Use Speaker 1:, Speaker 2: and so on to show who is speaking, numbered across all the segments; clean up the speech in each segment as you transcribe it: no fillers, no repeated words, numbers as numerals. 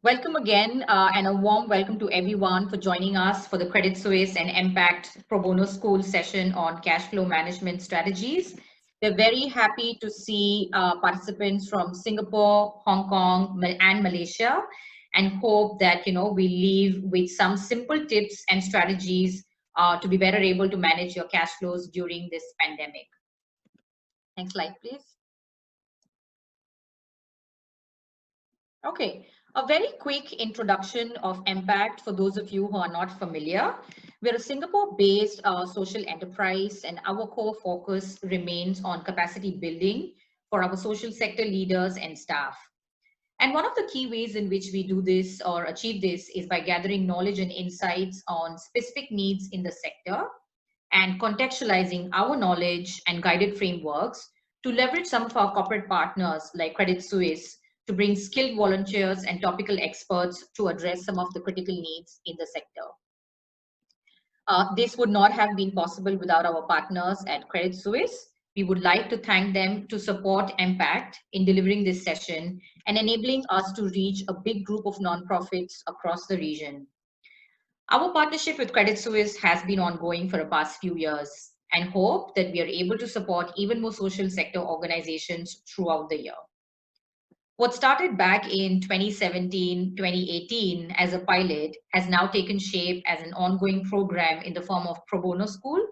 Speaker 1: Welcome again, and a warm welcome to everyone for joining us for the Credit Suisse and Empact Pro Bono School session on cash flow management strategies. We're very happy to see participants from Singapore, Hong Kong, and Malaysia, and hope that we leave with some simple tips and strategies to be better able to manage your cash flows during this pandemic. Next slide, please. Okay, a very quick introduction of Empact for those of you who are not familiar. We're a Singapore-based social enterprise, and our core focus remains on capacity building for our social sector leaders and staff. And one of the key ways in which we do this or achieve this is by gathering knowledge and insights on specific needs in the sector and contextualizing our knowledge and guided frameworks to leverage some of our corporate partners like Credit Suisse to bring skilled volunteers and topical experts to address some of the critical needs in the sector. This would not have been possible without our partners at Credit Suisse. We would like to thank them to support Empact in delivering this session and enabling us to reach a big group of nonprofits across the region. Our partnership with Credit Suisse has been ongoing for the past few years and hope that we are able to support even more social sector organizations throughout the year. What started back in 2017, 2018 as a pilot has now taken shape as an ongoing program in the form of Pro Bono School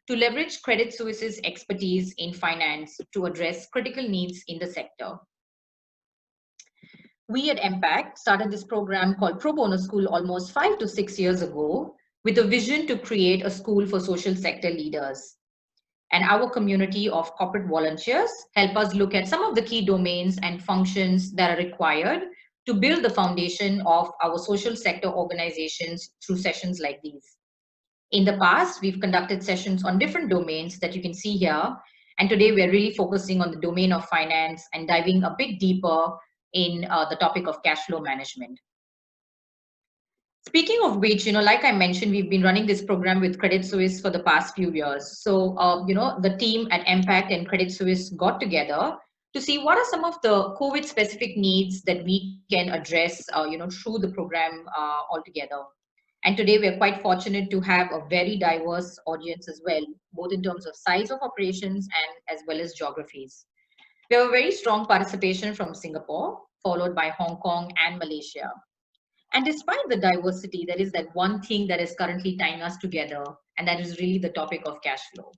Speaker 1: to leverage Credit Suisse's expertise in finance to address critical needs in the sector. We at Empact started this program called Pro Bono School almost 5 to 6 years ago with a vision to create a school for social sector leaders. And our community of corporate volunteers help us look at some of the key domains and functions that are required to build the foundation of our social sector organizations through sessions like these. In the past, we've conducted sessions on different domains that you can see here. And today we're really focusing on the domain of finance and diving a bit deeper in the topic of cash flow management. Speaking of which, like I mentioned, we've been running this program with Credit Suisse for the past few years. So, the team at Empact and Credit Suisse got together to see what are some of the COVID-specific needs that we can address, through the program altogether. And today we're quite fortunate to have a very diverse audience as well, both in terms of size of operations and as well as geographies. We have a very strong participation from Singapore, followed by Hong Kong and Malaysia. And despite the diversity, there is that one thing that is currently tying us together, and that is really the topic of cash flow.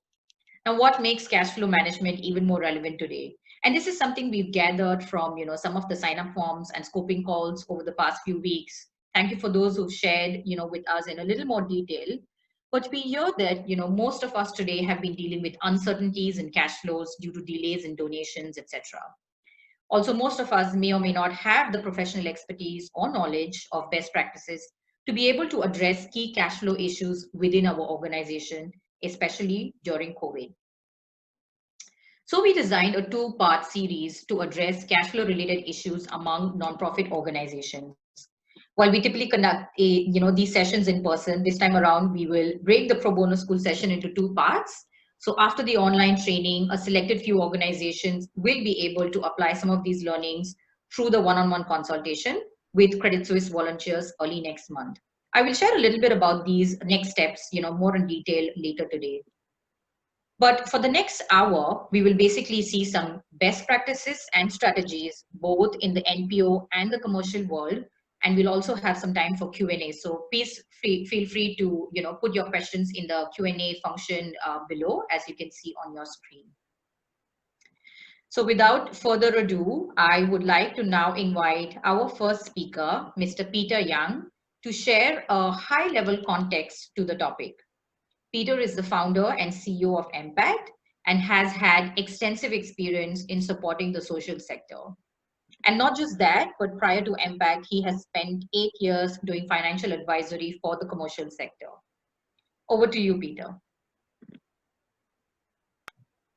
Speaker 1: Now, what makes cash flow management even more relevant today? And this is something we've gathered from, some of the sign-up forms and scoping calls over the past few weeks. Thank you for those who've shared, with us in a little more detail. But we hear that, most of us today have been dealing with uncertainties in cash flows due to delays in donations, etc. Also, most of us may or may not have the professional expertise or knowledge of best practices to be able to address key cash flow issues within our organization, especially during COVID. So we designed a two-part series to address cash flow related issues among nonprofit organizations. While we typically conduct these sessions in person, this time around we will break the Pro Bono School session into two parts. So after the online training, a selected few organizations will be able to apply some of these learnings through the one-on-one consultation with Credit Suisse volunteers early next month. I will share a little bit about these next steps, more in detail later today. But for the next hour, we will basically see some best practices and strategies, both in the NPO and the commercial world. And we'll also have some time for Q&A. So please feel free to put your questions in the Q&A function below, as you can see on your screen. So without further ado, I would like to now invite our first speaker, Mr. Peter Young, to share a high-level context to the topic. Peter is the founder and CEO of Empact and has had extensive experience in supporting the social sector. And not just that, but prior to Empact, he has spent 8 years doing financial advisory for the commercial sector. Over to you, Peter.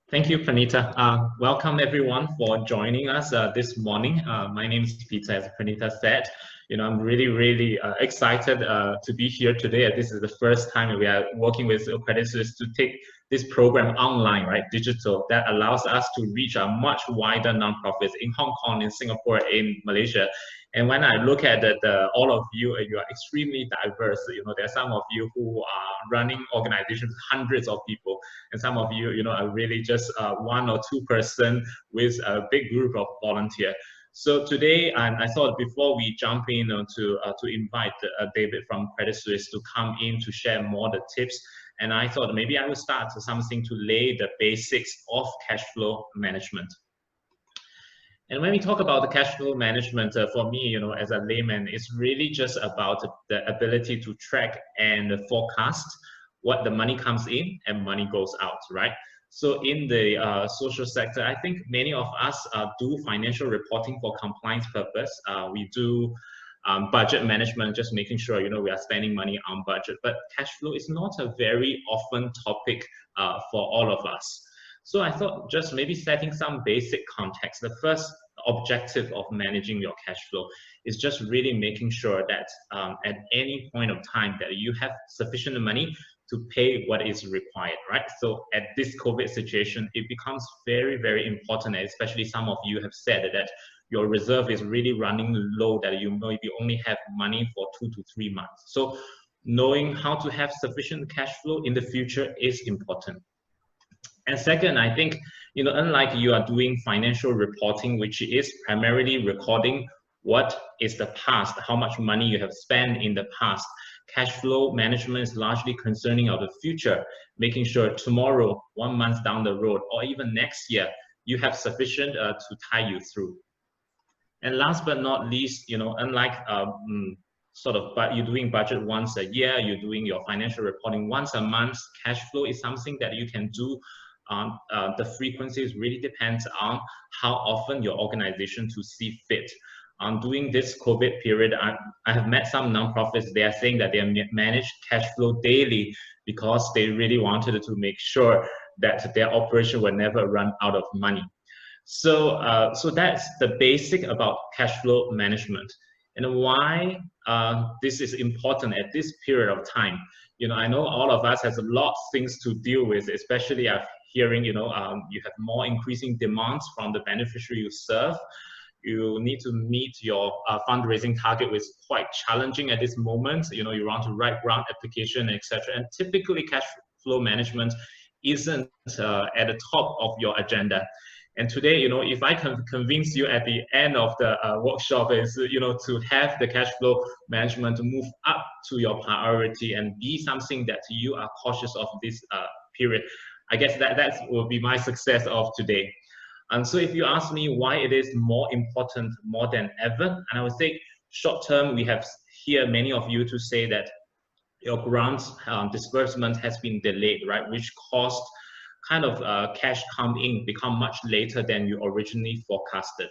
Speaker 2: Thank you, Parnita. Welcome everyone for joining us this morning. My name is Peter, as Parnita said. I'm really excited to be here today. This is the first time we are working with Credit Suisse to take this program online, right, digital, that allows us to reach a much wider nonprofits in Hong Kong, in Singapore, in Malaysia. And when I look at all of you, you are extremely diverse. You know, there are some of you who are running organizations, hundreds of people, and some of you, you know, are really just one or two person with a big group of volunteers. So today, I thought before we jump in to invite David from Credit Suisse to come in to share more the tips, and I thought maybe I would start something to lay the basics of cash flow management. And when we talk about the cash flow management, for me, you know, as a layman, it's really just about the ability to track and forecast what the money comes in and money goes out, right? So in the social sector, I think many of us do financial reporting for compliance purpose. We do budget management, just making sure, you know, we are spending money on budget. But cash flow is not a very often topic for all of us. So I thought just maybe setting some basic context. The first objective of managing your cash flow is just really making sure that at any point of time that you have sufficient money to pay what is required, right? So at this COVID situation, it becomes very, very important, especially some of you have said that your reserve is really running low, that you maybe only have money for 2 to 3 months. So knowing how to have sufficient cash flow in the future is important. And second, I think, you know, unlike you are doing financial reporting, which is primarily recording what is the past, how much money you have spent in the past, cash flow management is largely concerning of the future, making sure tomorrow, 1 month down the road, or even next year, you have sufficient to tie you through. And last but not least, you know, unlike but you're doing budget once a year, you're doing your financial reporting once a month, cash flow is something that you can do. The frequencies really depends on how often your organization to see fit. During this COVID period, I have met some nonprofits. They are saying that they manage cash flow daily because they really wanted to make sure that their operation will never run out of money. So, so that's the basic about cash flow management. And why this is important at this period of time. You know, I know all of us has a lot of things to deal with, especially I'm hearing, you know, you have more increasing demands from the beneficiary you serve. You need to meet your fundraising target, which is quite challenging at this moment. You know, you want to write grant application, etc. And typically cash flow management isn't at the top of your agenda. And today, you know, if I can convince you at the end of the workshop is, you know, to have the cash flow management to move up to your priority and be something that you are cautious of this period, I guess that will be my success of today. And so if you ask me why it is more important more than ever, and I would say short term, we have here many of you to say that your grants disbursement has been delayed, right? Which caused kind of cash come in become much later than you originally forecasted.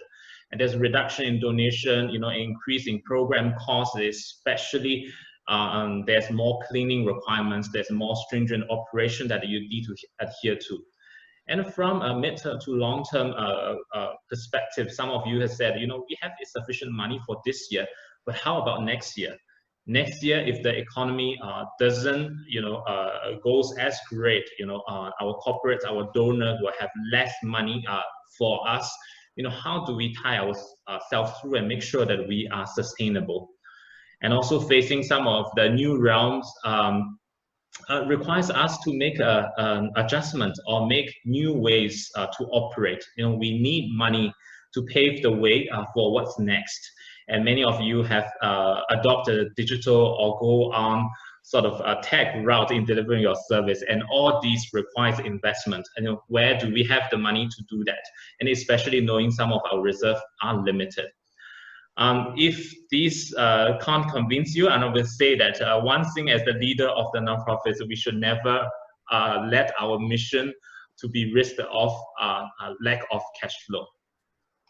Speaker 2: And there's a reduction in donation, you know, increase in program costs, especially there's more cleaning requirements, there's more stringent operation that you need to adhere to. And from a mid-term to long-term perspective, some of you have said, you know, we have sufficient money for this year, but how about next year? Next year, if the economy doesn't, you know, goes as great, you know, our corporates, our donors will have less money for us. You know, how do we tie ourselves through and make sure that we are sustainable? And also facing some of the new realms requires us to make an adjustment or make new ways to operate. You know, we need money to pave the way for what's next. And many of you have adopted a digital or go on sort of a tech route in delivering your service. And all these requires investment. And you know, where do we have the money to do that? And especially knowing some of our reserves are limited. If these can't convince you, and I will say that one thing as the leader of the nonprofits, we should never let our mission to be risked of lack of cash flow,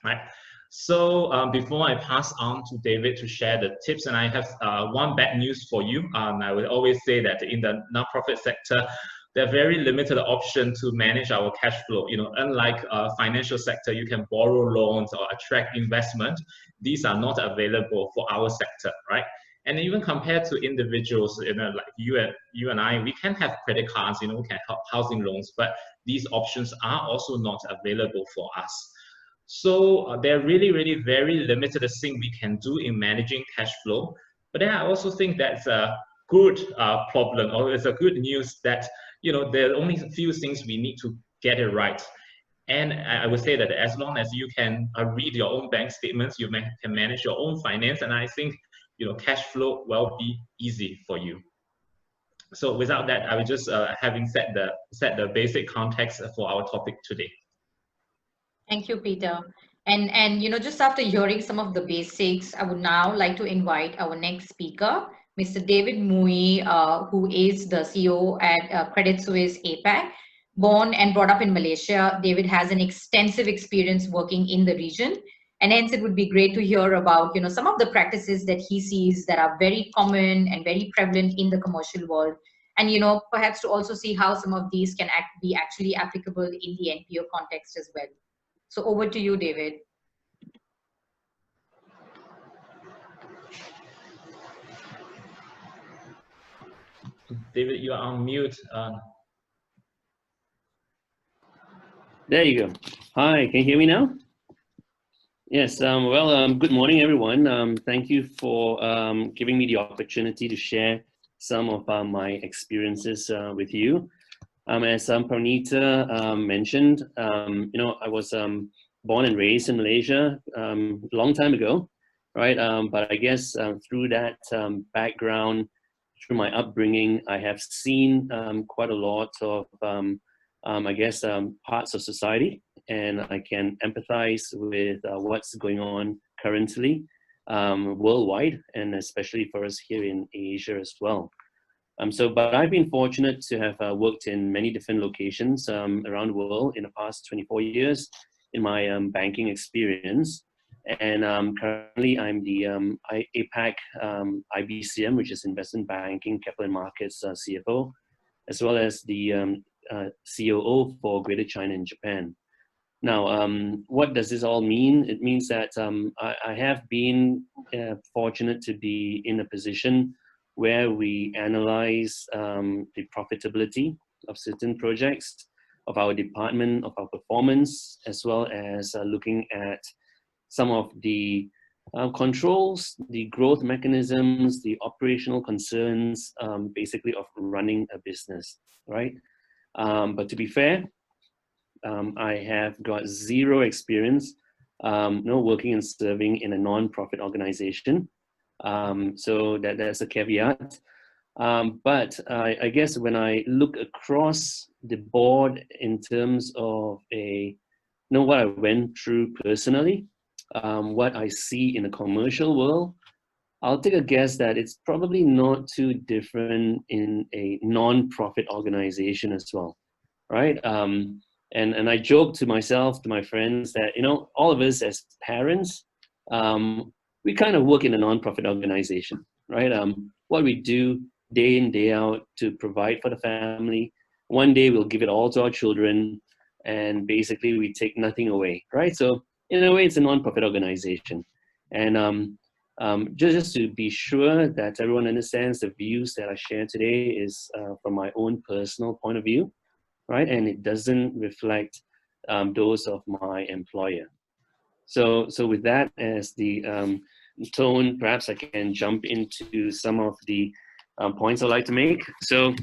Speaker 2: right? So before I pass on to David to share the tips, and I have one bad news for you. I will always say that in the nonprofit sector, there are very limited options to manage our cash flow. You know, unlike financial sector, you can borrow loans or attract investment. These are not available for our sector, right? And even compared to individuals, you know, like you and I, we can have credit cards, you know, we can have housing loans, but these options are also not available for us. So there are really very limited things we can do in managing cash flow. But then I also think that's a good problem, or it's a good news that there are only a few things we need to get it right. And I would say that as long as you can read your own bank statements, you can manage your own finance, and I think cash flow will be easy for you. So without that, I would just having set the basic context for our topic today.
Speaker 1: Thank you, Peter. And just after hearing some of the basics, I would now like to invite our next speaker, Mr. David Moey, who is the CEO at Credit Suisse APAC. Born and brought up in Malaysia, David has an extensive experience working in the region, and hence it would be great to hear about some of the practices that he sees that are very common and very prevalent in the commercial world, and perhaps to also see how some of these can be actually applicable in the NPO context as well. So over to you, David.
Speaker 2: David, you are on mute.
Speaker 3: There you go. Hi, can you hear me now? Yes, good morning, everyone. Thank you for giving me the opportunity to share some of my experiences with you. As Parnita mentioned, I was born and raised in Malaysia a long time ago, right? But I guess through that background, through my upbringing, I have seen quite a lot of, parts of society, and I can empathize with what's going on currently worldwide, and especially for us here in Asia as well. But I've been fortunate to have worked in many different locations around the world in the past 24 years in my banking experience. And currently I'm the APAC IBCM, which is Investment Banking, Capital and Markets CFO, as well as the COO for Greater China and Japan. Now, what does this all mean? It means that I have been fortunate to be in a position where we analyze the profitability of certain projects, of our department, of our performance, as well as looking at some of the controls, the growth mechanisms, the operational concerns, basically of running a business, right? But to be fair, I have got zero experience working and serving in a non-profit organization. So that's a caveat. But I guess when I look across the board in terms of what I went through personally, what I see in the commercial world, I'll take a guess that it's probably not too different in a non-profit organization as well, right? And I joke to myself, to my friends, that all of us as parents, we kind of work in a non-profit organization, right? What we do day in, day out to provide for the family. One day we'll give it all to our children, and basically we take nothing away, right? So in a way, it's a non-profit organization. And just to be sure that everyone understands the views that I share today is from my own personal point of view, right? And it doesn't reflect those of my employer. So with that as the tone, perhaps I can jump into some of the points I'd like to make. So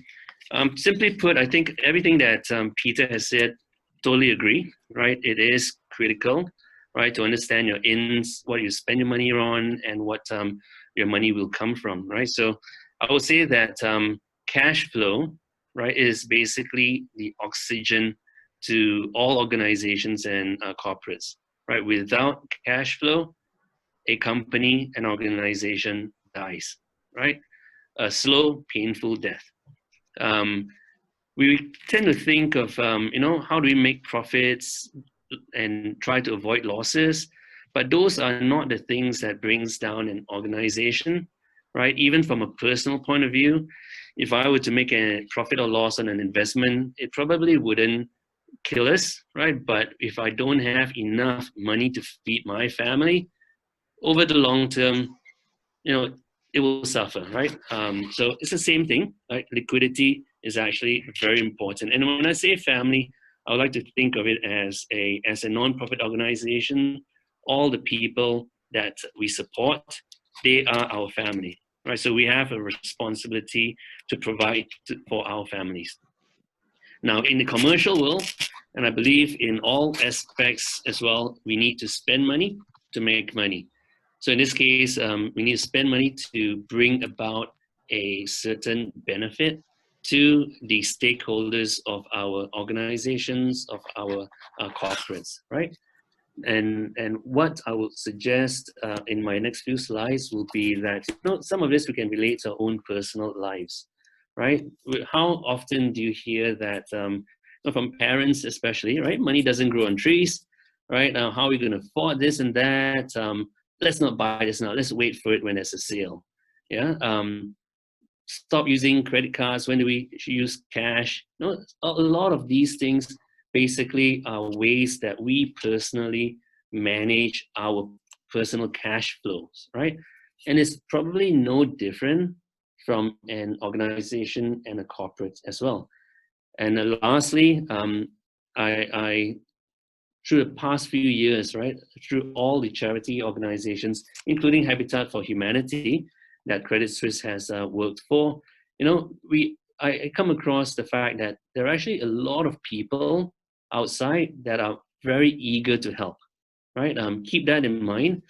Speaker 3: simply put, I think everything that Peter has said, totally agree, right? It is critical, right, to understand your ins, what you spend your money on, and what your money will come from, right? So I would say that cash flow, right, is basically the oxygen to all organizations and corporates, right? Without cash flow, a company, an organization dies, right? A slow, painful death. We tend to think of, how do we make profits and try to avoid losses, but those are not the things that brings down an organization, right? Even from a personal point of view, if I were to make a profit or loss on an investment, it probably wouldn't kill us, right? But if I don't have enough money to feed my family, over the long term, it will suffer, right? So it's the same thing, right? Liquidity is actually very important. And when I say family, I would like to think of it as a non-profit organization. All the people that we support, they are our family, right? So we have a responsibility to provide for our families. Now, in the commercial world, and I believe in all aspects as well, we need to spend money to make money. So in this case, we need to spend money to bring about a certain benefit to the stakeholders of our organizations, of our corporates, right? And what I would suggest in my next few slides will be that, you know, some of this we can relate to our own personal lives, right? How often do you hear that from parents especially, right? Money doesn't grow on trees, right? Now, how are we going to afford this and that? Let's not buy this now. Let's wait for it when there's a sale. Yeah. Stop using credit cards. When do we use cash? No, a lot of these things basically are ways that we personally manage our personal cash flows, right? And it's probably no different from an organization and a corporate as well. And lastly, I through the past few years, right, through all the charity organizations, including Habitat for Humanity that Credit Suisse has worked for, you know, I come across the fact that there are actually a lot of people outside that are very eager to help, right? Keep that in mind.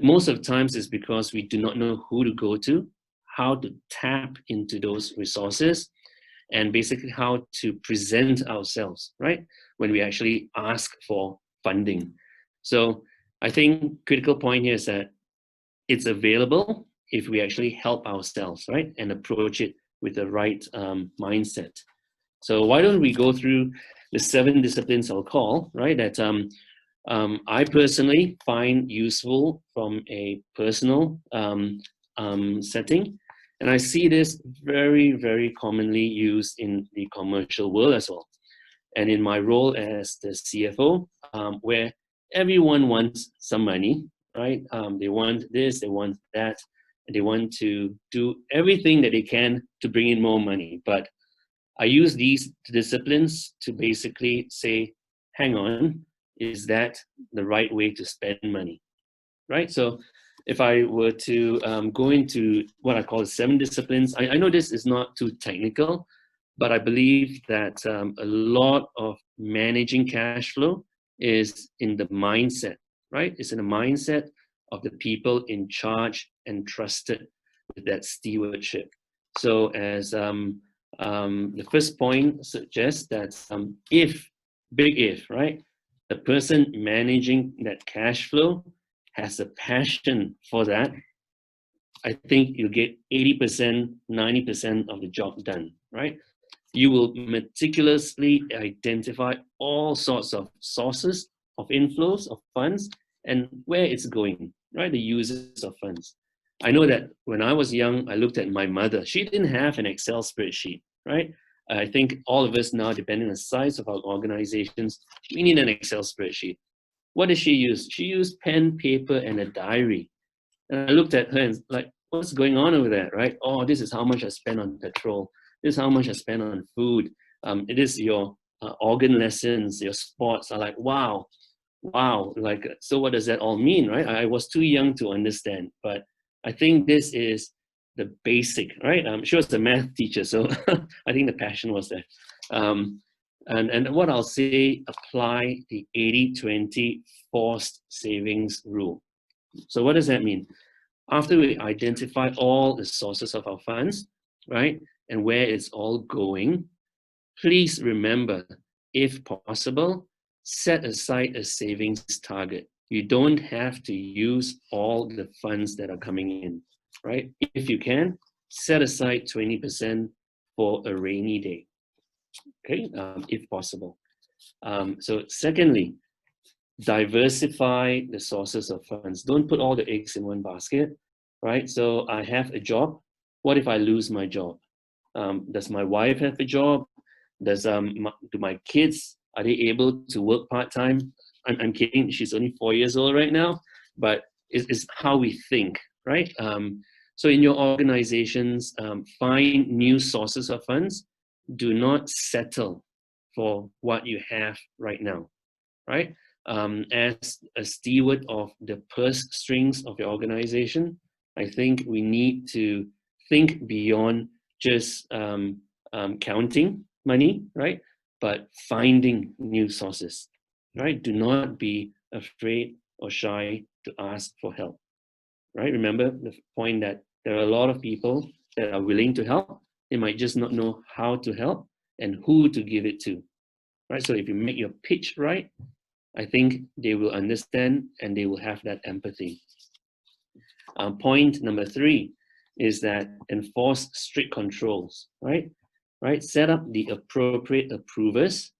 Speaker 3: Most of the times it's because we do not know who to go to, how to tap into those resources, and basically how to present ourselves, right, when we actually ask for funding. So I think critical point here is that it's available if we actually help ourselves, right, and approach it with the right mindset. So why don't we go through the 7 disciplines I'll call, right, that I personally find useful from a personal setting. And I see this very, very commonly used in the commercial world as well. And in my role as the CFO, where everyone wants some money, right? They want this, they want that, and they want to do everything that they can to bring in more money. But I use these disciplines to basically say, hang on, is that the right way to spend money, right? So if I were to go into what I call 7 disciplines, I know this is not too technical, but I believe that a lot of managing cash flow is in the mindset, right? It's in the mindset of the people in charge and trusted with that stewardship. So as the first point suggests that big if, right? The person managing that cash flow has a passion for that, I think you'll get 80%, 90% of the job done, right? You will meticulously identify all sorts of sources of inflows of funds and where it's going, right? The uses of funds. I know that when I was young, I looked at my mother. She didn't have an Excel spreadsheet, right? I think all of us now, depending on the size of our organizations, we need an Excel spreadsheet. What does she use? She used pen, paper, and a diary. And I looked at her and like, what's going on over there, right? Oh, this is how much I spend on petrol. This is how much I spend on food. It is your organ lessons, your sports. I'm like, wow. Like, so what does that all mean, right? I was too young to understand, but I think this is the basic, right? She was a math teacher, so I think the passion was there. And what I'll say, apply the 80-20 forced savings rule. So what does that mean? After we identify all the sources of our funds, right, and where it's all going, please remember, if possible, set aside a savings target. You don't have to use all the funds that are coming in, right? If you can, set aside 20% for a rainy day, okay, if possible. So secondly, diversify the sources of funds. Don't put all the eggs in one basket, right? So I have a job. What if I lose my job? Does my wife have a job? Do my kids, are they able to work part-time? I'm kidding, she's only 4 years old right now, but it's how we think, right? So in your organizations, find new sources of funds. Do not settle for what you have right now, right? As a steward of the purse strings of your organization, I think we need to think beyond just counting money, right? But finding new sources, right? Do not be afraid or shy to ask for help, right? Remember the point that there are a lot of people that are willing to help. They might just not know how to help and who to give it to, right? So if you make your pitch right, I think they will understand and they will have that empathy. Point number 3 is that enforce strict controls, right? Set up the appropriate approvers.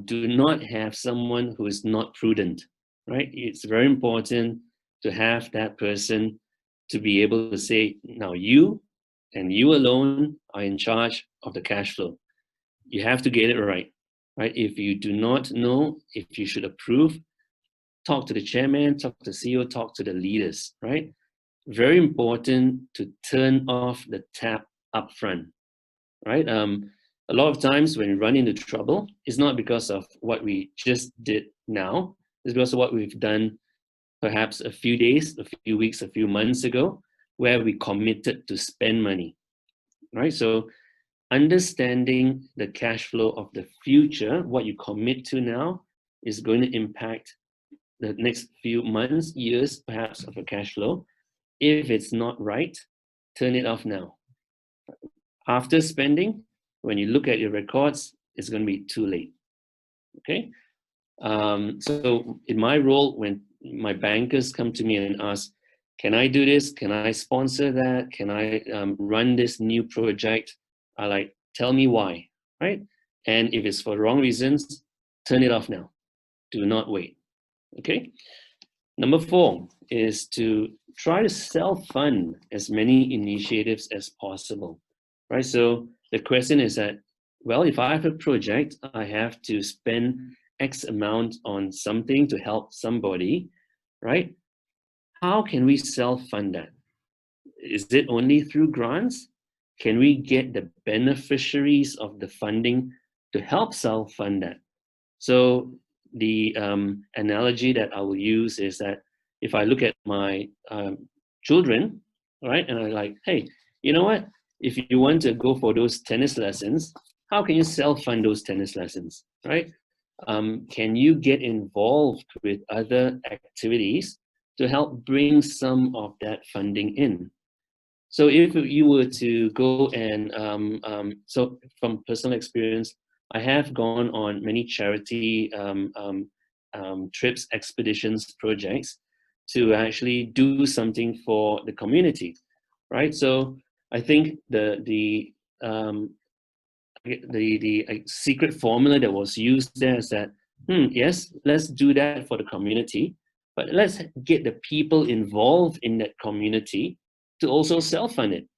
Speaker 3: Do not have someone who is not prudent, right? It's very important to have that person to be able to say, now you and you alone are in charge of the cash flow. You have to get it right, right? If you do not know if you should approve, talk to the chairman, talk to the CEO, talk to the leaders, right? Very important to turn off the tap up front, right? A lot of times when we run into trouble, it's not because of what we just did now, it's because of what we've done perhaps a few days, a few weeks, a few months ago, where we committed to spend money, right? So understanding the cash flow of the future, what you commit to now is going to impact the next few months, years, perhaps, of a cash flow. If it's not right, turn it off now. After spending, when you look at your records, it's going to be too late. Okay? So in my role, when my bankers come to me and ask, can I do this? Can I sponsor that? Can I run this new project? I like, tell me why, right? And if it's for wrong reasons, turn it off now. Do not wait. Okay? Number 4 is to try to self-fund as many initiatives as possible, right? So the question is that, well, if I have a project, I have to spend X amount on something to help somebody, right? How can we self-fund that? Is it only through grants? Can we get the beneficiaries of the funding to help self-fund that? So the analogy that I will use is that if I look at my children, right, and I'm like, hey, you know what? If you want to go for those tennis lessons, how can you self-fund those tennis lessons, right? Can you get involved with other activities to help bring some of that funding in? So if you were to go and, so from personal experience, I have gone on many charity trips, expeditions, projects to actually do something for the community, right? So I think the secret formula that was used there is that, yes, let's do that for the community, but let's get the people involved in that community to also self-fund it.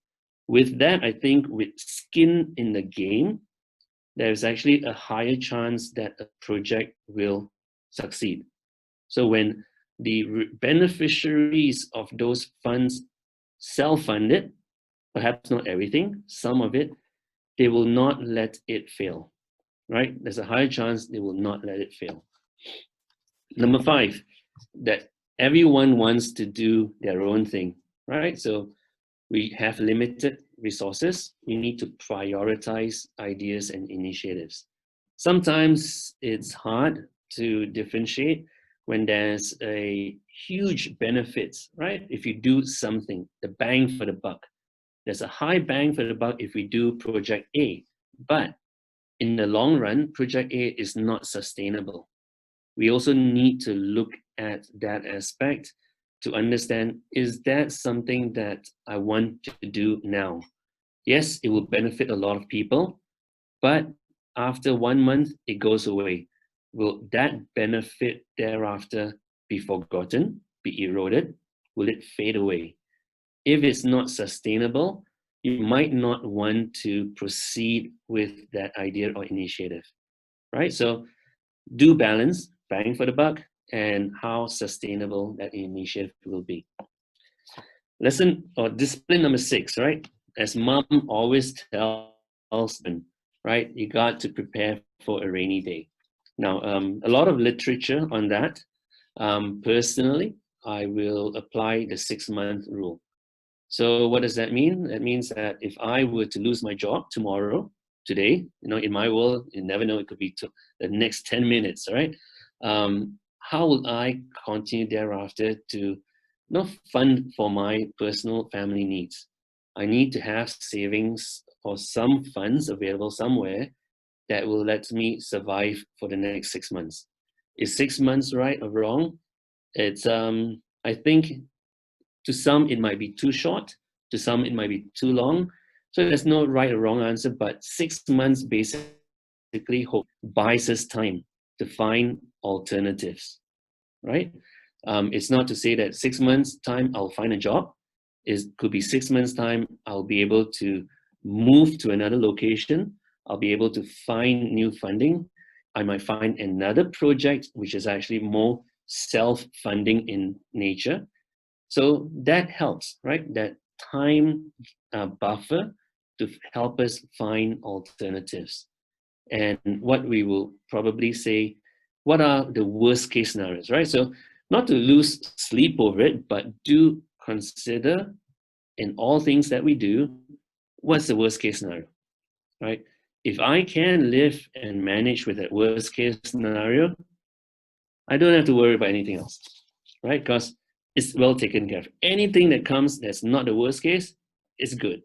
Speaker 3: With that, I think with skin in the game, there's actually a higher chance that a project will succeed. So when the beneficiaries of those funds self-fund it, perhaps not everything, some of it, they will not let it fail, right? There's a higher chance they will not let it fail. Number 5, that everyone wants to do their own thing, right? So we have limited resources. We need to prioritize ideas and initiatives. Sometimes it's hard to differentiate when there's a huge benefits, right? If you do something, the bang for the buck. There's a high bang for the buck if we do project A, but in the long run, project A is not sustainable. We also need to look at that aspect to understand, is that something that I want to do now? Yes, it will benefit a lot of people, but after 1 month, it goes away. Will that benefit thereafter be forgotten, be eroded? Will it fade away? If it's not sustainable, you might not want to proceed with that idea or initiative, right? So do balance, bang for the buck, and how sustainable that initiative will be. Lesson or discipline number 6, right? As mom always tells them, right? You got to prepare for a rainy day. Now, a lot of literature on that. Personally, I will apply the 6-month rule. So what does that mean? That means that if I were to lose my job tomorrow, today, in my world, you never know, it could be the next 10 minutes, right? How will I continue thereafter to fund for my personal family needs? I need to have savings or some funds available somewhere that will let me survive for the next 6 months. Is 6 months right or wrong? It's I think to some it might be too short, to some it might be too long. So there's no right or wrong answer, but 6 months basically buys us time to find alternatives, right? It's not to say that 6 months time I'll find a job. It could be 6 months time I'll be able to move to another location. I'll be able to find new funding. I might find another project which is actually more self-funding in nature. So that helps, right? That time buffer to help us find alternatives. And what we will probably say, what are the worst case scenarios, right? So not to lose sleep over it, but do consider in all things that we do, what's the worst case scenario, right? If I can live and manage with that worst case scenario, I don't have to worry about anything else, right? Because it's well taken care of. Anything that comes that's not the worst case is good.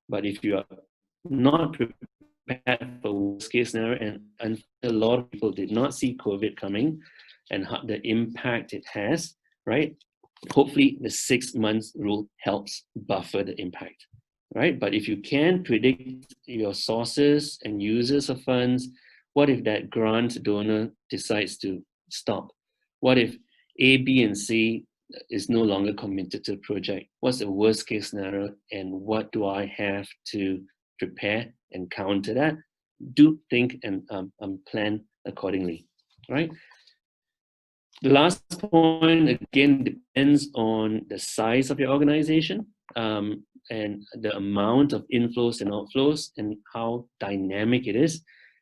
Speaker 3: But if you are not prepared for worst case scenario, and a lot of people did not see COVID coming and the impact it has, right? Hopefully the 6 months rule helps buffer the impact, right? But if you can predict your sources and users of funds, what if that grant donor decides to stop? What if A, B, and C is no longer committed to the project? What's the worst case scenario, and what do I have to prepare and counter that? Do think and plan accordingly, right? The last point, again, depends on the size of your organization and the amount of inflows and outflows and how dynamic it is.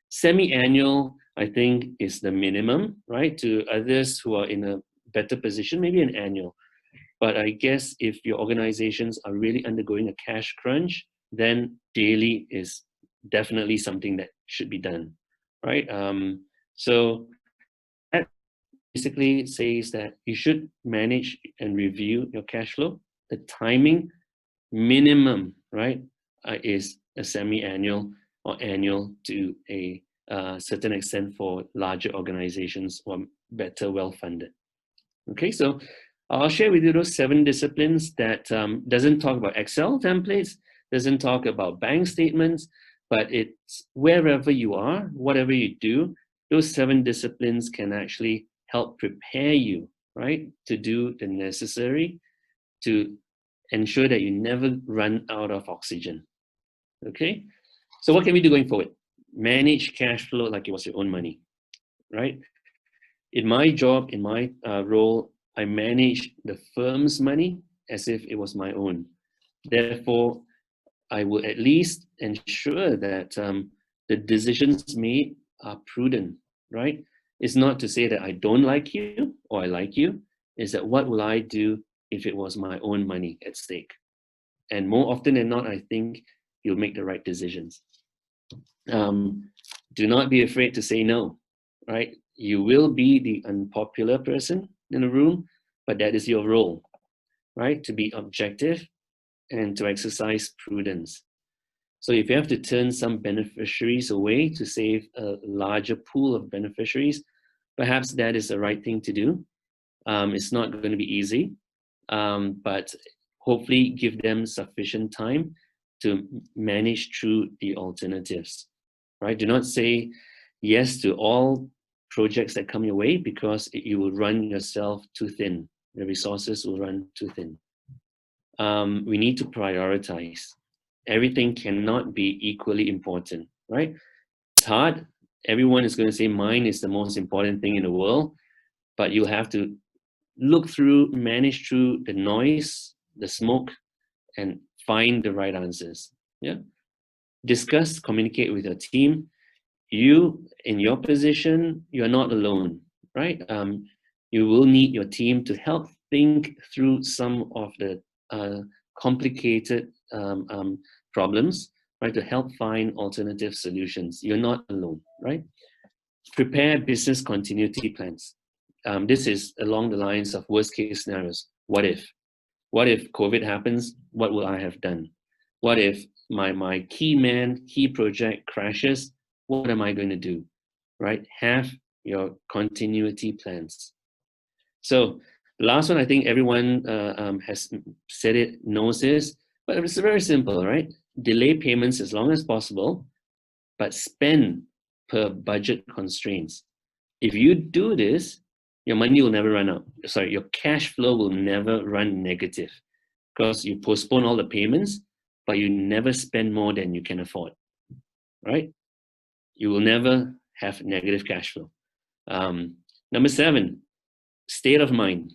Speaker 3: Semi-annual, I think, is the minimum, right? To others who are in a better position, maybe an annual. But I guess if your organizations are really undergoing a cash crunch, then daily is definitely something that should be done, right? So that basically says that you should manage and review your cash flow. The timing minimum, right, is a semi-annual or annual to a certain extent for larger organizations or better well-funded. Okay, so I'll share with you those 7 disciplines that doesn't talk about Excel templates, doesn't talk about bank statements, but it's wherever you are, whatever you do, those 7 disciplines can actually help prepare you, right, to do the necessary to ensure that you never run out of oxygen. Okay, so what can we do going forward? Manage cash flow like it was your own money, right? In my job, in my role, I manage the firm's money as if it was my own. Therefore, I will at least ensure that the decisions made are prudent, right? It's not to say that I don't like you or I like you. It's that what will I do if it was my own money at stake? And more often than not, I think you'll make the right decisions. Do not be afraid to say no, right? You will be the unpopular person in the room, but that is your role, right? To be objective and to exercise prudence. So if you have to turn some beneficiaries away to save a larger pool of beneficiaries, perhaps that is the right thing to do. It's not going to be easy, but hopefully give them sufficient time to manage through the alternatives, right? Do not say yes to all projects that come your way because you will run yourself too thin. The resources will run too thin. We need to prioritize. Everything cannot be equally important, right? It's hard. Everyone is going to say mine is the most important thing in the world, but you have to look through, manage through the noise, the smoke, and find the right answers. Yeah. discuss, communicate with your team. You, in your position, you're not alone, right? You will need your team to help think through some of the complicated problems, right? To help find alternative solutions. You're not alone, right? Prepare business continuity plans. This is along the lines of worst case scenarios. What if? What if COVID happens? What will I have done? What if my key project crashes? What am I going to do? Right? Have your continuity plans. So the last one, I think everyone has said it, knows this, but it's very simple, right? Delay payments as long as possible, but spend per budget constraints. If you do this, your money will never run out. Sorry, your cash flow will never run negative because you postpone all the payments, but you never spend more than you can afford, right? You will never have negative cash flow. Number 7, state of mind.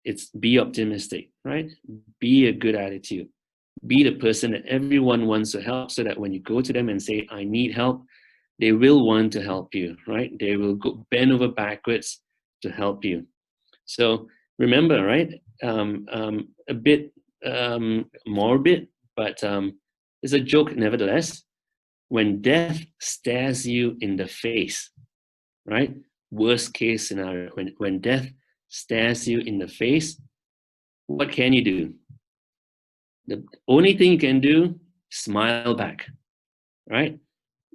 Speaker 3: It's be optimistic, right? Be a good attitude. Be the person that everyone wants to help so that when you go to them and say, I need help, they will want to help you, right? They will go bend over backwards to help you. So remember, right? A bit morbid, but it's a joke nevertheless. When death stares you in the face, right? Worst case scenario, when death stares you in the face, what can you do? The only thing you can do, smile back, right?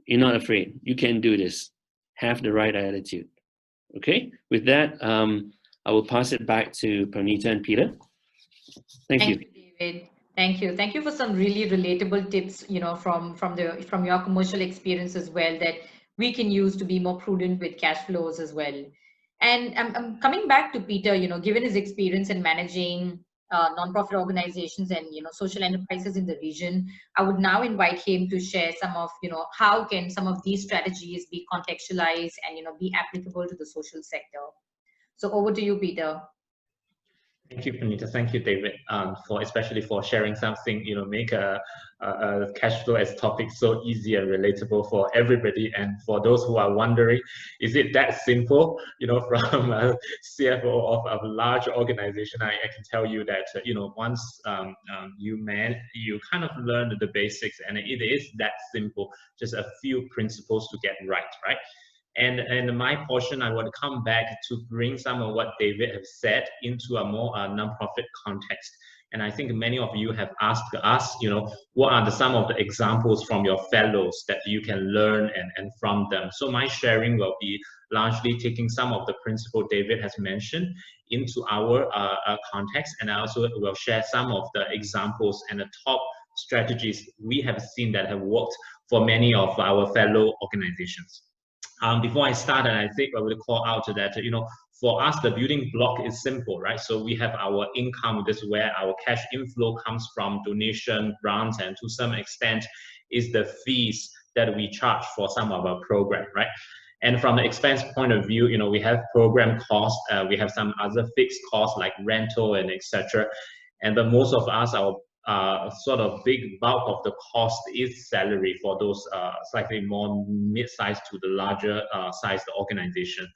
Speaker 3: You're not afraid. You can do this. Have the right attitude. Okay. With that, I will pass it back to Parnita and Peter. Thank you,
Speaker 1: David. Thank you. Thank you for some really relatable tips, from your commercial experience as well, that we can use to be more prudent with cash flows as well. And I'm coming back to Peter, given his experience in managing nonprofit organizations and social enterprises in the region, I would now invite him to share some of how can some of these strategies be contextualized and be applicable to the social sector. So over to you, Peter.
Speaker 2: Thank you, Parnita. Thank you, David, especially for sharing something, make a cash flow as topic so easy and relatable for everybody. And for those who are wondering, is it that simple? From a CFO of a large organization, I can tell you that, once you kind of learn the basics, and it is that simple, just a few principles to get right? And in my portion, I want to come back to bring some of what David has said into a more nonprofit context. And I think many of you have asked us, what are some of the examples from your fellows that you can learn and from them. So my sharing will be largely taking some of the principles David has mentioned into our context. And I also will share some of the examples and the top strategies we have seen that have worked for many of our fellow organizations. Before I start, and I think I would call out to that, for us, the building block is simple, right? So we have our income. This is where our cash inflow comes from, donation, grants, and to some extent is the fees that we charge for some of our program, right? And from the expense point of view, we have program costs. We have some other fixed costs like rental and etc. And but most of us, our sort of big bulk of the cost is salary for those slightly more mid-sized to the larger sized organization.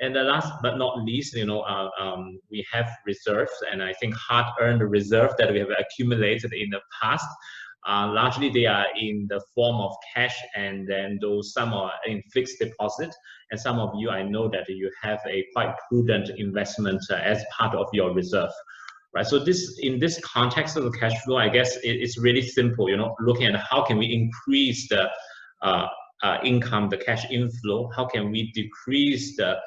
Speaker 2: And the last but not least, we have reserves, and I think hard-earned reserve that we have accumulated in the past. Largely, they are in the form of cash, and then some are in fixed deposit. And some of you, I know that you have a quite prudent investment as part of your reserve. Right, so in this context of the cash flow, I guess it's really simple, looking at how can we increase the income, the cash inflow, how can we decrease the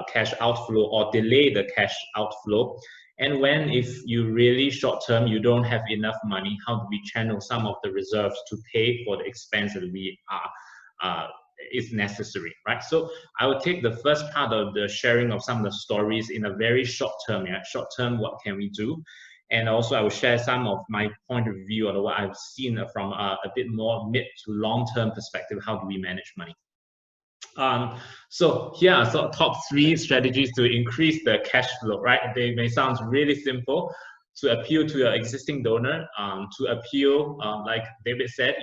Speaker 2: cash outflow or delay the cash outflow, and if you really short term, you don't have enough money, how do we channel some of the reserves to pay for the expense that we is necessary, right? So I will take the first part of the sharing of some of the stories in a very short term. Short term, what can we do? And also I will share some of my point of view on what I've seen from a bit more mid to long term perspective. How do we manage money? So here are top 3 strategies to increase the cash flow, right? They may sound really simple, to appeal to your existing donor, to appeal, like David said,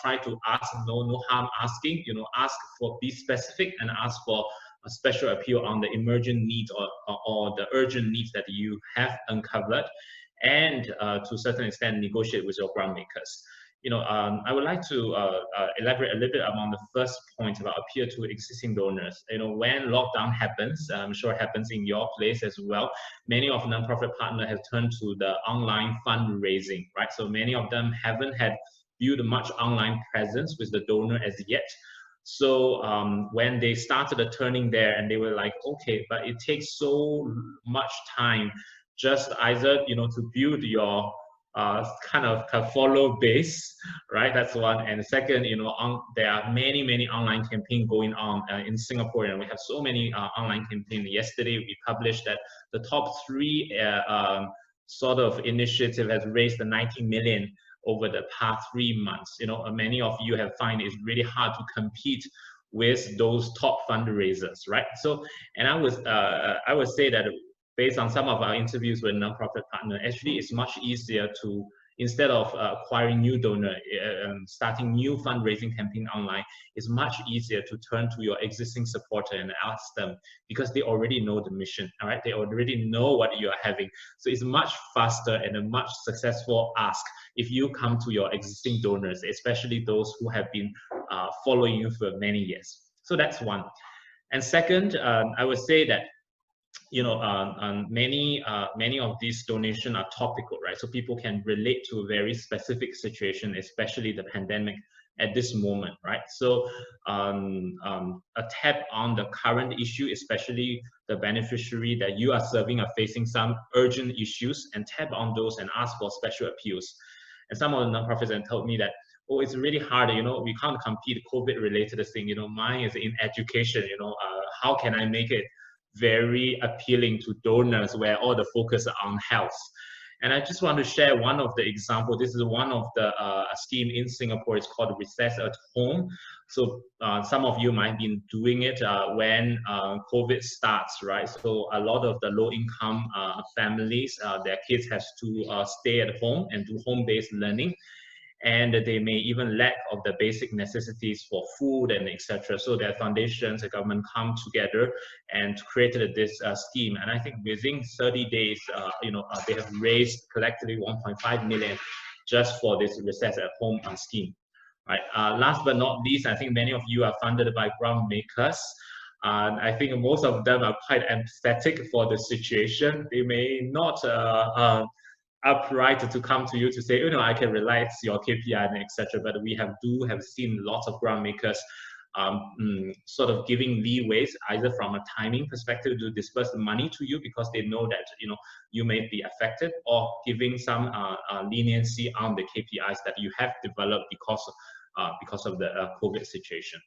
Speaker 2: try to ask, no harm asking, ask for, be specific and ask for a special appeal on the emergent needs or the urgent needs that you have uncovered, and to a certain extent negotiate with your grant makers. I would like to elaborate a little bit on the first point about appeal to existing donors. When lockdown happens, I'm sure it happens in your place as well, many of nonprofit partners have turned to the online fundraising, right? So many of them haven't had built much online presence with the donor as yet. So when they started turning there, and they were like, okay, but it takes so much time just either, to build your kind of follow base, right? That's one. And second, there are many online campaigns going on in Singapore, and we have so many online campaigns. Yesterday, we published that the top 3 sort of initiative has raised 90 million over the past 3 months. Many of you have found it's really hard to compete with those top fundraisers, right? So, and I would say that based on some of our interviews with nonprofit partners, actually it's much easier to, instead of acquiring new donor, starting new fundraising campaign online, it's much easier to turn to your existing supporter and ask them, because they already know the mission, all right? They already know what you are having. So it's much faster and a much successful ask if you come to your existing donors, especially those who have been following you for many years. So that's one. And second, I would say that many of these donations are topical, right? So people can relate to a very specific situation, especially the pandemic at this moment, right? So a tap on the current issue, especially the beneficiary that you are serving are facing some urgent issues, and tap on those and ask for special appeals. And some of the nonprofits have told me that, oh, it's really hard, we can't compete COVID-related thing, mine is in education, how can I make it very appealing to donors where all the focus are on health? And I just want to share one of the examples. This is one of the scheme in Singapore. It's called Recess at Home. So some of you might be doing it when COVID starts, right? So a lot of the low-income families, their kids have to stay at home and do home-based learning. And they may even lack of the basic necessities for food and etc. So their foundations, the government come together and created this scheme. And I think within 30 days, they have raised collectively 1.5 million just for this Recess at Home scheme. Right. Last but not least, I think many of you are funded by grant makers. I think most of them are quite empathetic for the situation. They may not upright to come to you to say, I can relax your KPI and etc. But we do have seen lots of grant makers sort of giving leeways, either from a timing perspective to disperse the money to you because they know that you may be affected, or giving some leniency on the KPIs that you have developed because of the COVID situation.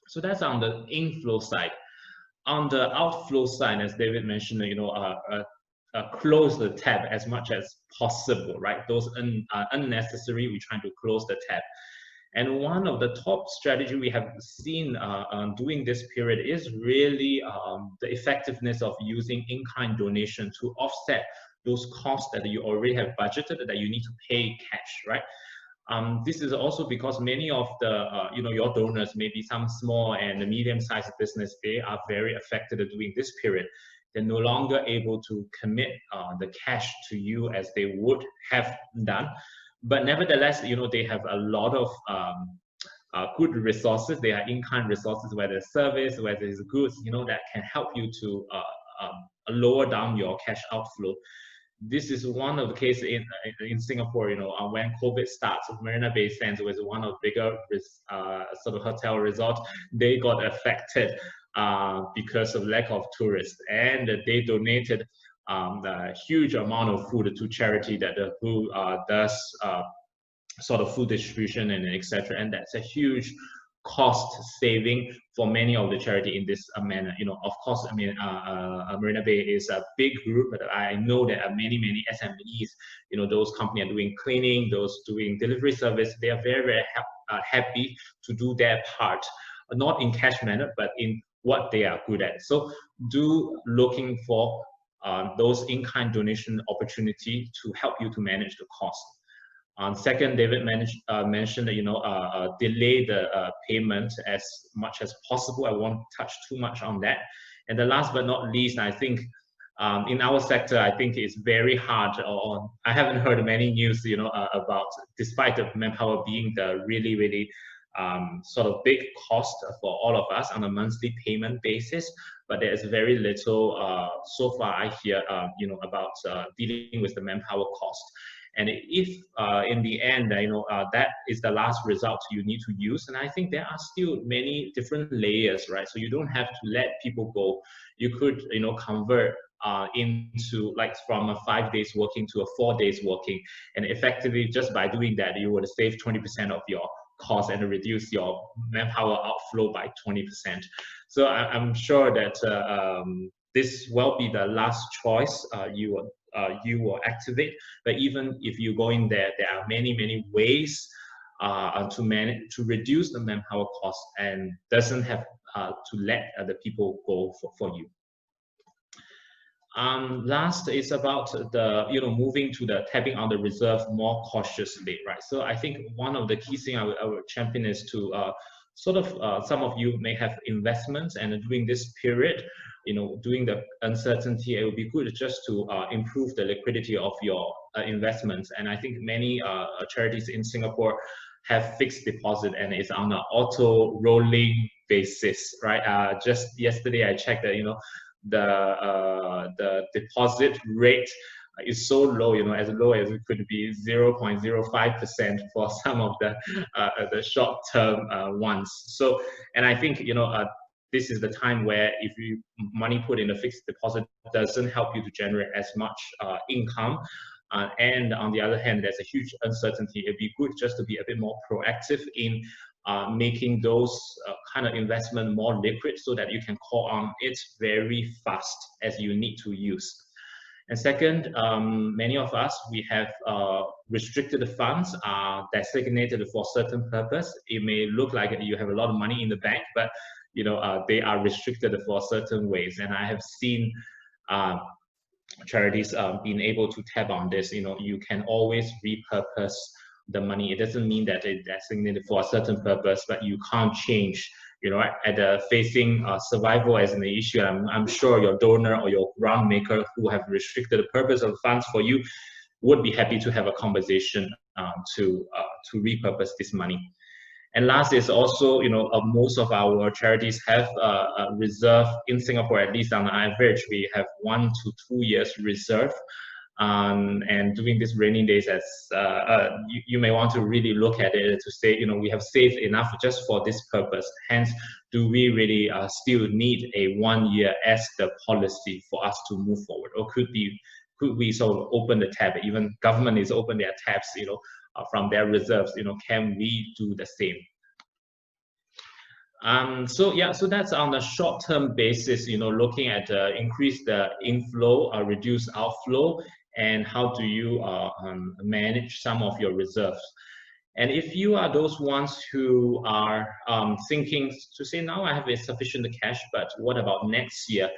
Speaker 2: So that's on the inflow side. On the outflow side, as David mentioned, close the tab as much as possible, right? Those unnecessary, we're trying to close the tab. And one of the top strategy we have seen during this period is really the effectiveness of using in-kind donation to offset those costs that you already have budgeted that you need to pay cash, right? This is also because many of the, your donors, maybe some small and medium-sized business, they are very affected during this period. They're no longer able to commit the cash to you as they would have done. But nevertheless, they have a lot of good resources. They are in-kind resources, whether it's service, whether it's goods, that can help you to lower down your cash outflow. This is one of the cases in Singapore, when COVID starts, Marina Bay Sands was one of the bigger sort of hotel resorts. They got affected because of lack of tourists, and they donated a huge amount of food to charity that who does sort of food distribution and etc. And that's a huge cost saving for many of the charity in this manner. Of course, I mean, Marina Bay is a big group, but I know there are many SMEs, those companies are doing cleaning, those doing delivery service. They are very happy to do their part, not in cash manner, but in what they are good at. So do looking for those in-kind donation opportunity to help you to manage the cost. Second, David mentioned that, delay the payment as much as possible. I won't touch too much on that. And the last but not least, I think in our sector, I think it's very hard, or I haven't heard many news, about, despite the manpower being the really sort of big cost for all of us on a monthly payment basis, but there is very little so far I hear, about dealing with the manpower cost. And if in the end, that is the last result you need to use, and I think there are still many different layers, right? So you don't have to let people go. You could, convert into like from a 5 days working to a 4 days working, and effectively just by doing that, you would save 20% of your cost and reduce your manpower outflow by 20%. So I'm sure that this will be the last choice you will activate. But even if you go in there, there are many ways to reduce the manpower cost and doesn't have to let the people go for you. Last is about the moving to the tapping on the reserve more cautiously, right? So I think one of the key things I would champion is to sort of some of you may have investments, and during this period, during the uncertainty, it would be good just to improve the liquidity of your investments. And I think many charities in Singapore have fixed deposit, and it's on an auto rolling basis, right? Just yesterday I checked that the deposit rate is so low, as low as it could be 0.05% for some of the short-term ones. So, and I think this is the time where if you money put in a fixed deposit doesn't help you to generate as much income, and on the other hand, there's a huge uncertainty. It'd be good just to be a bit more proactive in making those kind of investment more liquid, so that you can call on it very fast as you need to use. And second, many of us, we have restricted funds designated for certain purpose. It may look like you have a lot of money in the bank, but they are restricted for certain ways. And I have seen charities being able to tap on this. You can always repurpose the money. It doesn't mean that it's designated for a certain purpose, but you can't change. At facing survival as an issue, I'm sure your donor or your grant maker who have restricted the purpose of the funds for you would be happy to have a conversation to repurpose this money. And last is also, most of our charities have a reserve in Singapore. At least on average, we have 1 to 2 years reserve. And during these rainy days, as you may want to really look at it to say, we have saved enough just for this purpose. Hence, do we really still need a 1 year as the policy for us to move forward, or could we sort of open the tab? Even government is open their tabs, from their reserves. Can we do the same? So that's on the short-term basis. Looking at increase the inflow, reduce outflow, and how do you manage some of your reserves. And if you are those ones who are thinking to say, now I have sufficient cash, but what about next year?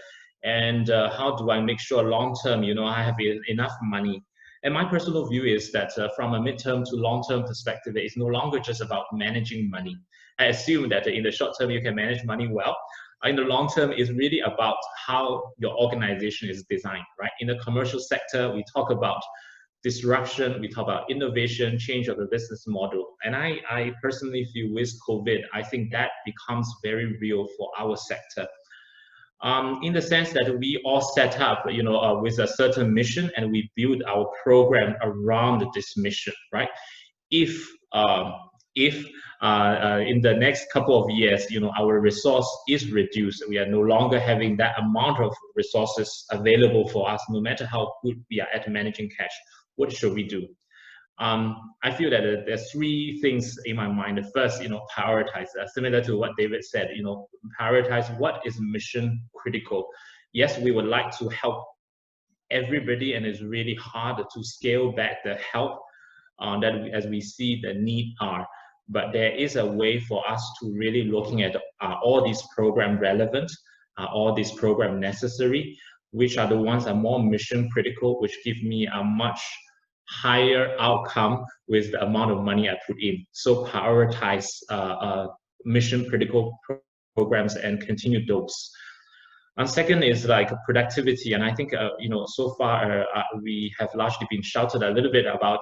Speaker 2: And how do I make sure long-term, I have enough money? And my personal view is that from a midterm to long-term perspective, it's no longer just about managing money. I assume that in the short term, you can manage money well. In the long term, it's really about how your organization is designed, right? In the commercial sector, we talk about disruption, we talk about innovation, change of the business model. And I personally feel with COVID, I think that becomes very real for our sector. In the sense that we all set up, with a certain mission, and we build our program around this mission, right? If in the next couple of years, our resource is reduced, we are no longer having that amount of resources available for us, no matter how good we are at managing cash, what should we do? I feel that there's 3 things in my mind. The first, prioritize, similar to what David said, prioritize what is mission critical. Yes, we would like to help everybody, and it's really hard to scale back the help that as we see the need are. But there is a way for us to really looking at all these program relevant, all these program necessary. which are the ones that are more mission critical, which give me a much higher outcome with the amount of money I put in. So prioritize mission critical programs and continue those. And second is like productivity, and I think so far we have largely been shouted a little bit about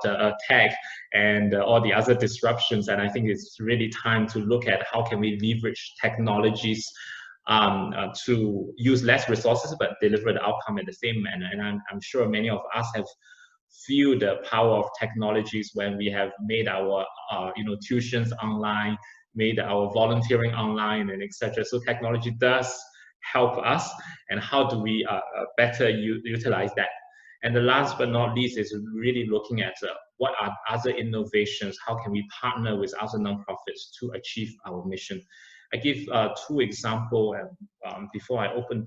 Speaker 2: tech and all the other disruptions, and I think it's really time to look at how can we leverage technologies to use less resources but deliver the outcome in the same manner. And I'm sure many of us have feel the power of technologies when we have made our tuitions online, made our volunteering online, and etc. So technology does help us, and how do we better utilize that? And the last but not least is really looking at what are other innovations, how can we partner with other nonprofits to achieve our mission. I give two examples before I open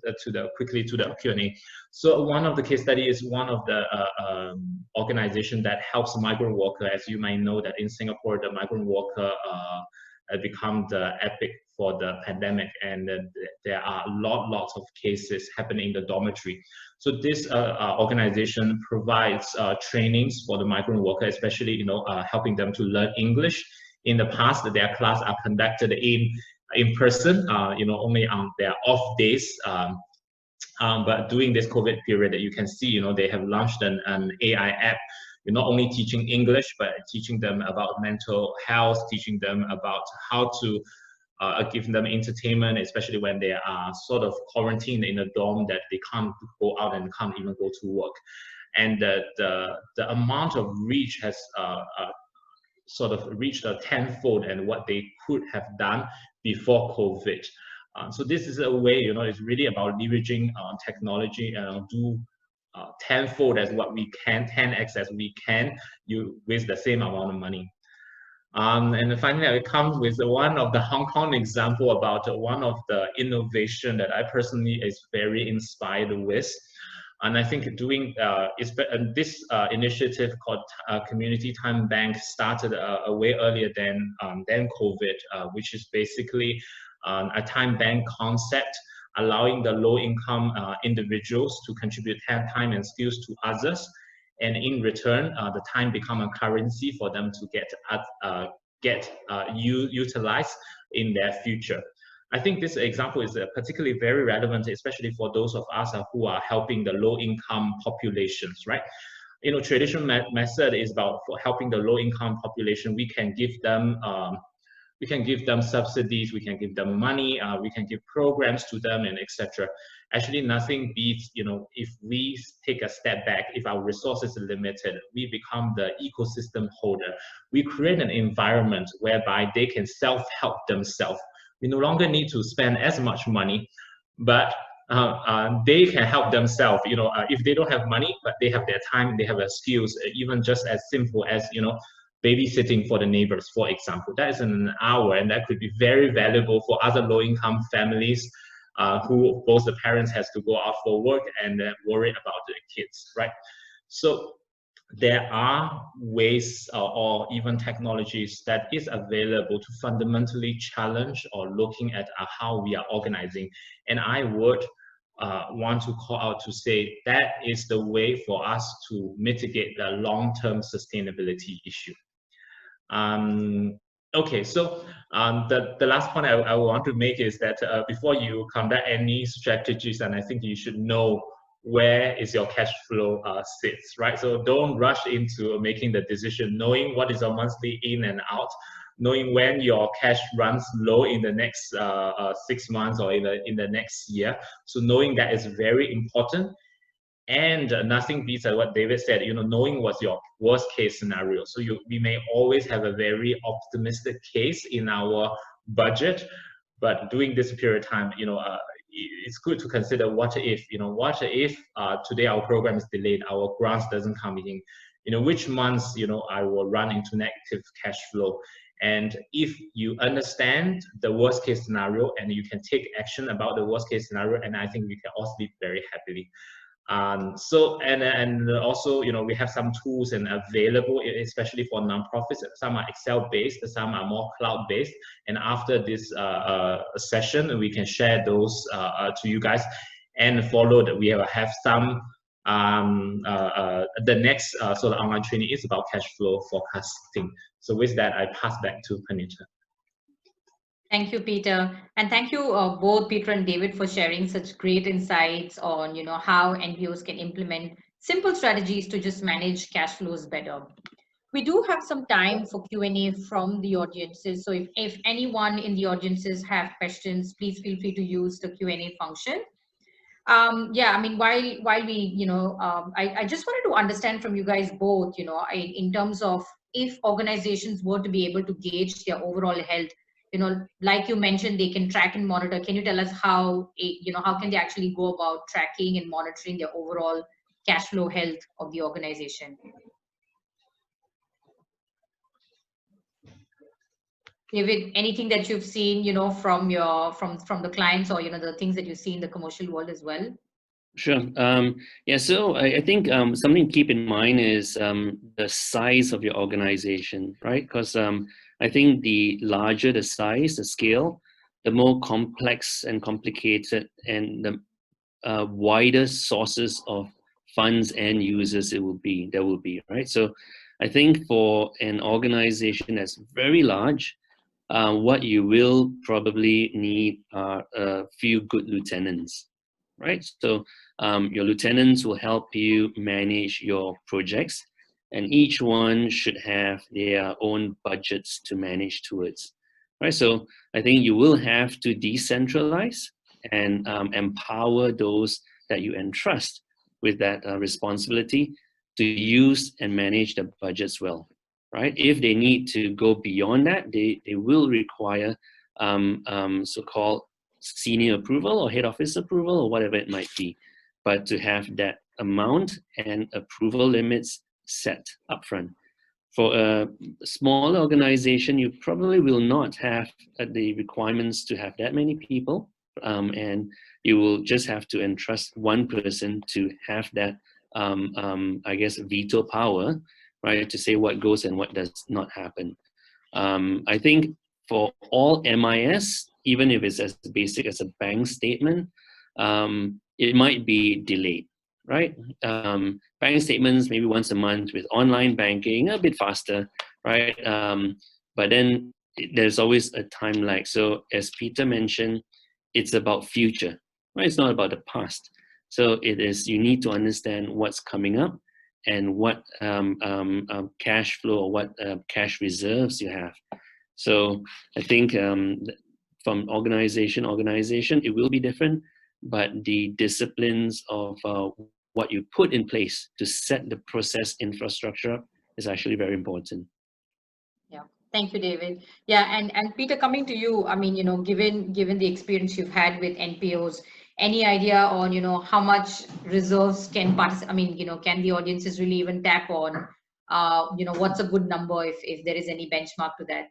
Speaker 2: quickly to the Q&A. So one of the case study is one of the organization that helps migrant workers. As you might know, that in Singapore, the migrant worker become the epic for the pandemic, and there are lots of cases happening in the dormitory. So this organization provides trainings for the migrant worker, especially helping them to learn English. In the past, their class are conducted in person, only on their off days. But during this COVID period, you can see, they have launched an AI app. You're not only teaching English, but teaching them about mental health, teaching them about how to give them entertainment, especially when they are sort of quarantined in a dorm that they can't go out and can't even go to work. And the amount of reach has sort of reached a tenfold and what they could have done before COVID. So this is a way, it's really about leveraging technology and do tenfold as what we can, 10x as we can, with the same amount of money. And finally, I come with one of the Hong Kong example about one of the innovation that I personally is very inspired with. And I think doing this initiative called Community Time Bank started way earlier than COVID, which is basically a time bank concept, allowing the low-income individuals to contribute time and skills to others, and in return, the time become a currency for them to get utilized in their future. I think this example is particularly very relevant, especially for those of us who are helping the low-income populations, right? Traditional method is about helping the low-income population. We can give them subsidies, we can give them money, we can give programs to them, and etc. Actually, nothing beats, if we take a step back, if our resources are limited, we become the ecosystem holder. We create an environment whereby they can self-help themselves. We no longer need to spend as much money, but they can help themselves. If they don't have money, but they have their time, they have their skills, even just as simple as, babysitting for the neighbors, for example. That is an hour, and that could be very valuable for other low-income families who both the parents has to go out for work and worry about the kids, right? So there are ways or even technologies that is available to fundamentally challenge or looking at how we are organizing. And I would want to call out to say that is the way for us to mitigate the long-term sustainability issue. Okay, so the last point I want to make is that before you conduct any strategies, and I think you should know where is your cash flow sits, right? So don't rush into making the decision, knowing what is your monthly in and out, knowing when your cash runs low in the next 6 months or in the next year. So knowing that is very important. And nothing beats what David said, knowing what's your worst case scenario. So we may always have a very optimistic case in our budget, but during this period of time, it's good to consider what if today our program is delayed, our grants doesn't come in, which months, I will run into negative cash flow. And if you understand the worst case scenario and you can take action about the worst case scenario, and I think we can all sleep very happily. So and also we have some tools and available, especially for nonprofits. Some are Excel based, some are more cloud based, and after this session we can share those to you guys. and followed we have some the next sort of online training is about cash flow forecasting. So with that, I pass back to Parnita.
Speaker 1: Thank you, Peter. And thank you both Peter and David for sharing such great insights on, how NPOs can implement simple strategies to just manage cash flows better. We do have some time for Q&A from the audiences. So if anyone in the audiences have questions, please feel free to use the Q&A function. Yeah, I mean, while we, I just wanted to understand from you guys both, in terms of if organizations were to be able to gauge their overall health, like you mentioned, they can track and monitor. Can you tell us how, how can they actually go about tracking and monitoring their overall cash flow health of the organization? David, anything that you've seen, from the clients or, the things that you see in the commercial world as well?
Speaker 3: Sure. Yeah, so I think something to keep in mind is the size of your organization, right? Because I think the larger the size, the scale, the more complex and complicated and the wider sources of funds and users there will be, right? So I think for an organization that's very large, what you will probably need are a few good lieutenants, right? So your lieutenants will help you manage your projects, and each one should have their own budgets to manage towards, right? So I think you will have to decentralize and empower those that you entrust with that responsibility to use and manage the budgets well, right? If they need to go beyond that, they will require so-called senior approval or head office approval or whatever it might be. But to have that amount and approval limits set upfront. For a smaller organization, you probably will not have the requirements to have that many people, and you will just have to entrust one person to have that, I guess, veto power, right, to say what goes and what does not happen. I think for all MIS, even if it's as basic as a bank statement, it might be delayed, right? Bank statements maybe once a month, with online banking a bit faster, right? But then there's always a time lag. So as Peter mentioned, it's about future, right? It's not about the past. So it is, you need to understand what's coming up and what cash flow or what cash reserves you have. So I think from organization, it will be different, but the disciplines of what you put in place to set the process infrastructure up is actually very important.
Speaker 1: Yeah, thank you, David. Yeah, and Peter, coming to you, I mean, given the experience you've had with NPOs, any idea on, how much reserves can can the audiences really even tap on? What's a good number if there is any benchmark to that?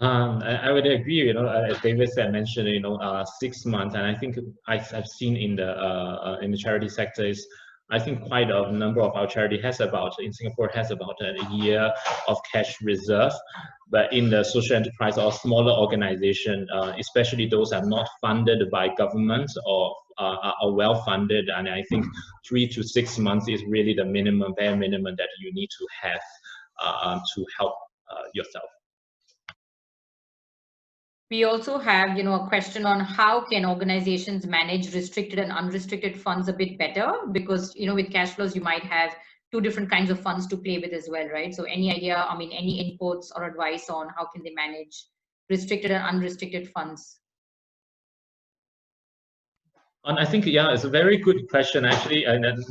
Speaker 2: I would agree. As David mentioned, 6 months, and I think I've seen in the charity sector is, I think quite a number of our charity in Singapore has about a year of cash reserve, but in the social enterprise or smaller organization, especially those are not funded by government or are well funded, and I think 3 to 6 months is really the bare minimum that you need to have to help yourself.
Speaker 1: We also have, a question on how can organizations manage restricted and unrestricted funds a bit better? Because, with cash flows, you might have two different kinds of funds to play with as well, right? So any idea, any inputs or advice on how can they manage restricted and unrestricted funds?
Speaker 2: And I think, yeah, it's a very good question, actually. And then,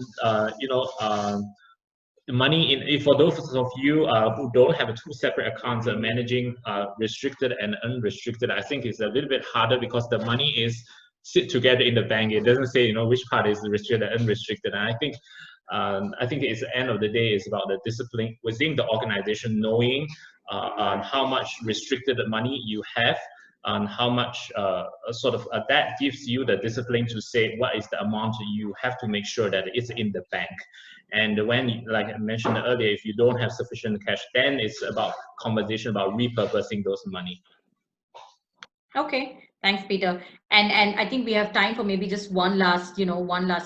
Speaker 2: money for those of you who don't have two separate accounts, managing restricted and unrestricted, I think is a little bit harder because the money is sit together in the bank. It doesn't say which part is restricted and unrestricted. And I think it's the end of the day is about the discipline within the organization, knowing how much restricted money you have, and how much that gives you the discipline to say what is the amount you have to make sure that it's in the bank. And when, like I mentioned earlier, if you don't have sufficient cash, then it's about conversation about repurposing those money.
Speaker 1: Okay, Thanks, Peter. And I think we have time for maybe just one last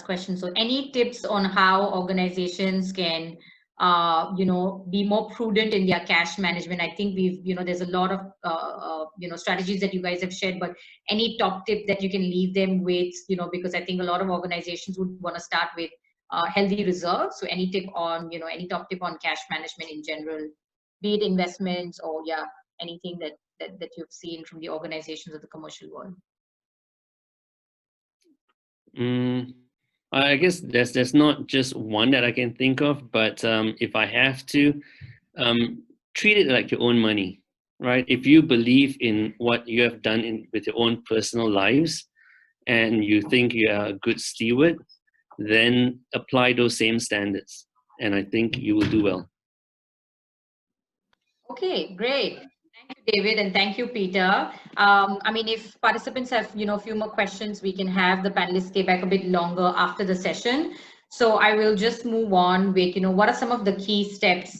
Speaker 1: question. So any tips on how organizations can be more prudent in their cash management? I think there's a lot of strategies that you guys have shared, but any top tip that you can leave them with, because I think a lot of organizations would want to start with healthy reserves. So any top tip on cash management in general, be it investments or anything that you've seen from the organizations of the commercial world?
Speaker 3: I guess there's not just one that I can think of, but if I have to, treat it like your own money, right? If you believe in what you have done with your own personal lives and you think you are a good steward, then apply those same standards, and I think you will do well.
Speaker 1: Okay, great. Thank you, David, and thank you, Peter. If participants have, a few more questions, we can have the panelists stay back a bit longer after the session. So I will just move on with, what are some of the key steps,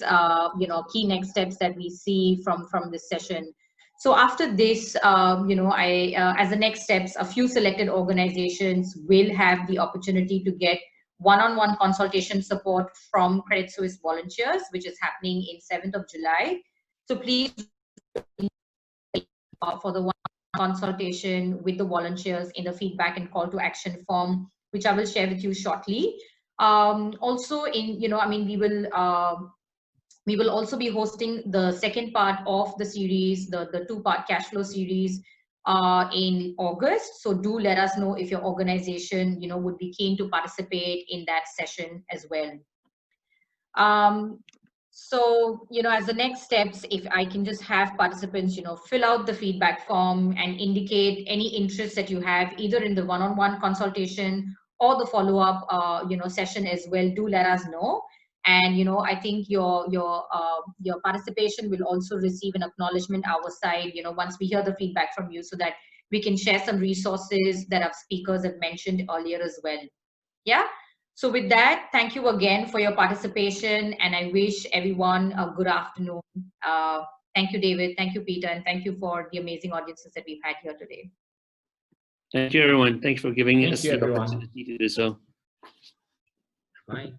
Speaker 1: key next steps that we see from this session. So after this, as the next steps, a few selected organizations will have the opportunity to get one-on-one consultation support from Credit Suisse volunteers, which is happening in 7th of July. So please, for the one consultation with the volunteers in the feedback and call to action form, which I will share with you shortly. Also, we will also be hosting the second part of the series, the two-part cash flow series in August. So do let us know if your organization, would be keen to participate in that session as well. So, as the next steps, if I can just have participants, fill out the feedback form and indicate any interest that you have, either in the one-on-one consultation or the follow-up, session as well. Do let us know. And, I think your participation will also receive an acknowledgement our side, once we hear the feedback from you, so that we can share some resources that our speakers have mentioned earlier as well. Yeah. So with that, thank you again for your participation, and I wish everyone a good afternoon. Thank you, David. Thank you, Peter, and thank you for the amazing audiences that we've had here today.
Speaker 3: Thank you, everyone. Thanks for giving us the opportunity to do so.
Speaker 2: Bye.